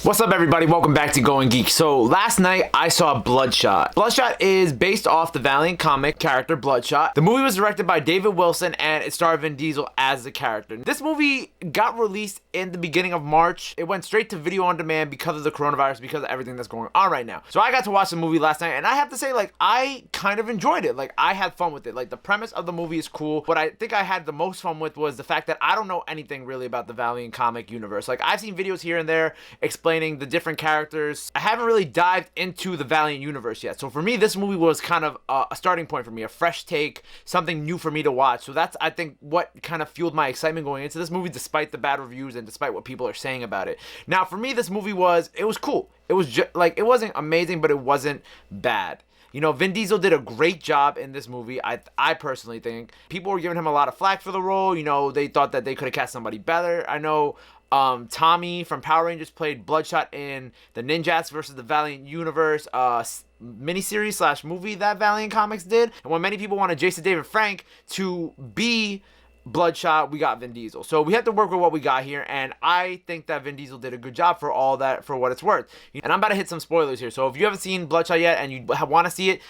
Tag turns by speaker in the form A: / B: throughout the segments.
A: What's up, everybody? Welcome back to Going Geek. So last night I saw Bloodshot. Bloodshot is based off the Valiant comic character Bloodshot. The movie was directed by David Wilson and it starred Vin Diesel as the character. This movie got released in the beginning of March. It went straight to video on demand because of the coronavirus, because of everything that's going on right now. So I got to watch the movie last night and I have to say, I kind of enjoyed it. I had fun with it. The premise of the movie is cool. What I think I had the most fun with was the fact that I don't know anything really about the Valiant comic universe. I've seen videos here and there explaining the different characters. I haven't really dived into the Valiant universe yet. So for me, this movie was kind of a starting point for me, a fresh take, something new for me to watch. So that's, I think, what kind of fueled my excitement going into this movie, despite the bad reviews and despite what people are saying about it. Now, for me, this movie was cool. It was just, it wasn't amazing, but it wasn't bad. You know, Vin Diesel did a great job in this movie, I personally think. People were giving him a lot of flack for the role. You know, they thought that they could have cast somebody better. I know Tommy from Power Rangers played Bloodshot in the Ninjas versus the Valiant Universe miniseries / movie that Valiant Comics did. And when many people wanted Jason David Frank to be Bloodshot, we got Vin Diesel. So we have to work with what we got here, and I think that Vin Diesel did a good job for all that, for what it's worth. And I'm about to hit some spoilers here, so if you haven't seen Bloodshot yet and you want to see it,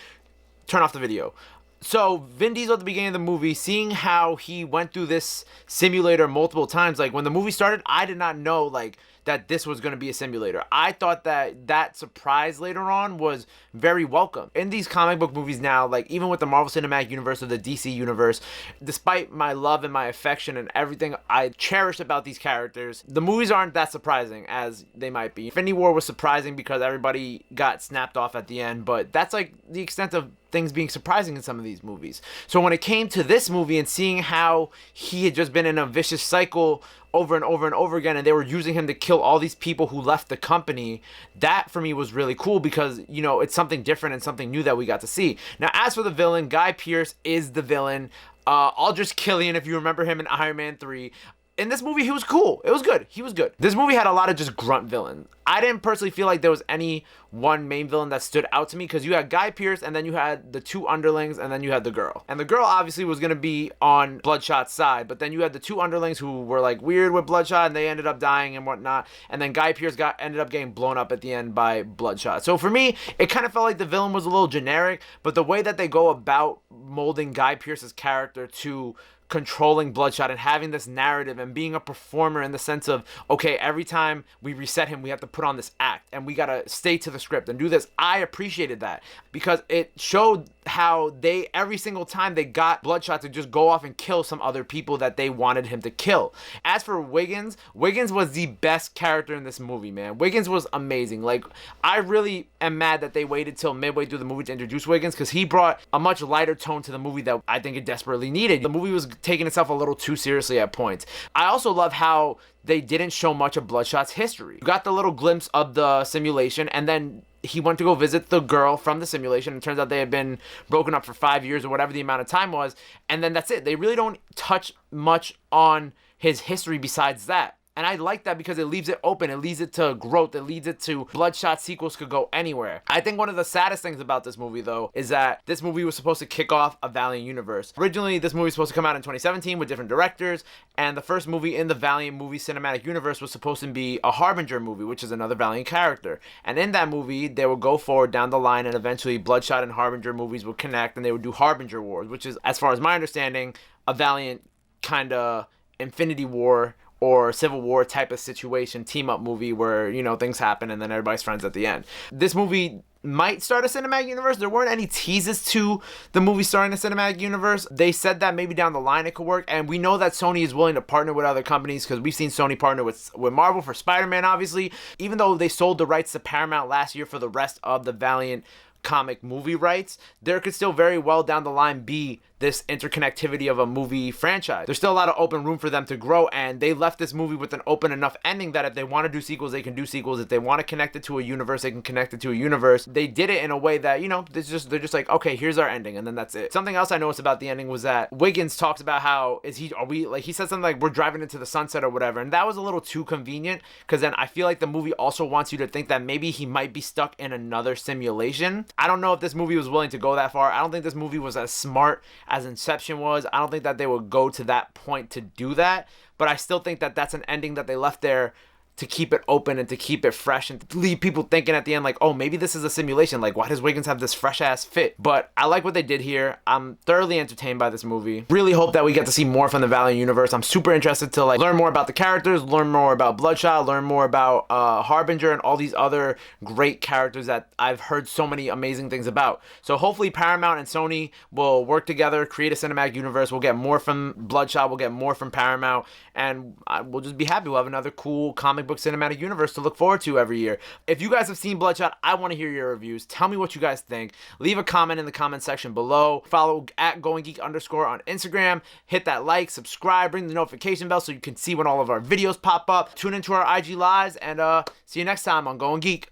A: turn off the video. So Vin Diesel at the beginning of the movie, seeing how he went through this simulator multiple times, when the movie started, I did not know that this was going to be a simulator. I thought that surprise later on was very welcome. In these comic book movies now, even with the Marvel Cinematic Universe or the DC Universe, despite my love and my affection and everything I cherish about these characters, the movies aren't that surprising as they might be. Infinity War was surprising because everybody got snapped off at the end, but that's the extent of things being surprising in some of these movies. So when it came to this movie and seeing how he had just been in a vicious cycle over and over and over again, and they were using him to kill all these people who left the company, that for me was really cool because, you know, it's something different and something new that we got to see. Now, as for the villain, Guy Pearce is the villain. Aldrich Killian, if you remember him in Iron Man 3. In this movie, he was cool. It was good. He was good. This movie had a lot of just grunt villains. I didn't personally feel like there was any one main villain that stood out to me because you had Guy Pearce and then you had the two underlings and then you had the girl. And the girl obviously was going to be on Bloodshot's side, but then you had the two underlings who were weird with Bloodshot and they ended up dying and whatnot. And then Guy Pearce ended up getting blown up at the end by Bloodshot. So for me, it kind of felt like the villain was a little generic, but the way that they go about molding Guy Pearce's character to controlling Bloodshot and having this narrative and being a performer in the sense of, okay, every time we reset him, we have to put on this act and we gotta stay to the script and do this. I appreciated that because it showed how every single time they got Bloodshot to just go off and kill some other people that they wanted him to kill. As for Wiggins was the best character in this movie, man. Wiggins was amazing. I really am mad that they waited till midway through the movie to introduce Wiggins because he brought a much lighter tone to the movie that I think it desperately needed. The movie was taking itself a little too seriously at points. I also love how they didn't show much of Bloodshot's history. You got the little glimpse of the simulation, and then he went to go visit the girl from the simulation. It turns out they had been broken up for 5 years or whatever the amount of time was, and then that's it. They really don't touch much on his history besides that. And I like that because it leaves it open. It leads it to growth. It leads it to Bloodshot sequels could go anywhere. I think one of the saddest things about this movie, though, is that this movie was supposed to kick off a Valiant universe. Originally, this movie was supposed to come out in 2017 with different directors, and the first movie in the Valiant movie cinematic universe was supposed to be a Harbinger movie, which is another Valiant character. And in that movie, they would go forward down the line, and eventually Bloodshot and Harbinger movies would connect, and they would do Harbinger Wars, which is, as far as my understanding, a Valiant kind of Infinity War or Civil War type of situation, team-up movie where, you know, things happen and then everybody's friends at the end. This movie might start a cinematic universe. There weren't any teases to the movie starting a cinematic universe. They said that maybe down the line it could work, and we know that Sony is willing to partner with other companies because we've seen Sony partner with Marvel for Spider-Man, obviously. Even though they sold the rights to Paramount last year for the rest of the Valiant comic movie rights, there could still very well down the line be this interconnectivity of a movie franchise. There's still a lot of open room for them to grow, and they left this movie with an open enough ending that if they want to do sequels, they can do sequels. If they want to connect it to a universe, they can connect it to a universe. They did it in a way that, you know, they're just like, okay, here's our ending, and then that's it. Something else I noticed about the ending was that Wiggins talks about how he said something like, we're driving into the sunset or whatever, and that was a little too convenient because then I feel like the movie also wants you to think that maybe he might be stuck in another simulation. I don't know if this movie was willing to go that far. I don't think this movie was as smart as Inception was. I don't think that they would go to that point to do that, but I still think that that's an ending that they left there to keep it open and to keep it fresh and to leave people thinking at the end like, oh, maybe this is a simulation. Like, why does Wiggins have this fresh ass fit? But I like what they did here. I'm thoroughly entertained by this movie. Really hope that we get to see more from the Valiant universe. I'm super interested to like learn more about the characters, learn more about Bloodshot, learn more about Harbinger and all these other great characters that I've heard so many amazing things about. So hopefully Paramount and Sony will work together, create a cinematic universe. We'll get more from Bloodshot, we'll get more from Paramount, and we'll just be happy. We'll have another cool comic book cinematic universe to look forward to every year. If you guys have seen Bloodshot, I want to hear your reviews. Tell me what you guys think. Leave a comment in the comment section below. Follow at GoingGeek_ on Instagram. Hit that like, subscribe, ring the notification bell so you can see when all of our videos pop up. Tune into our IG lives, and see you next time on Going Geek.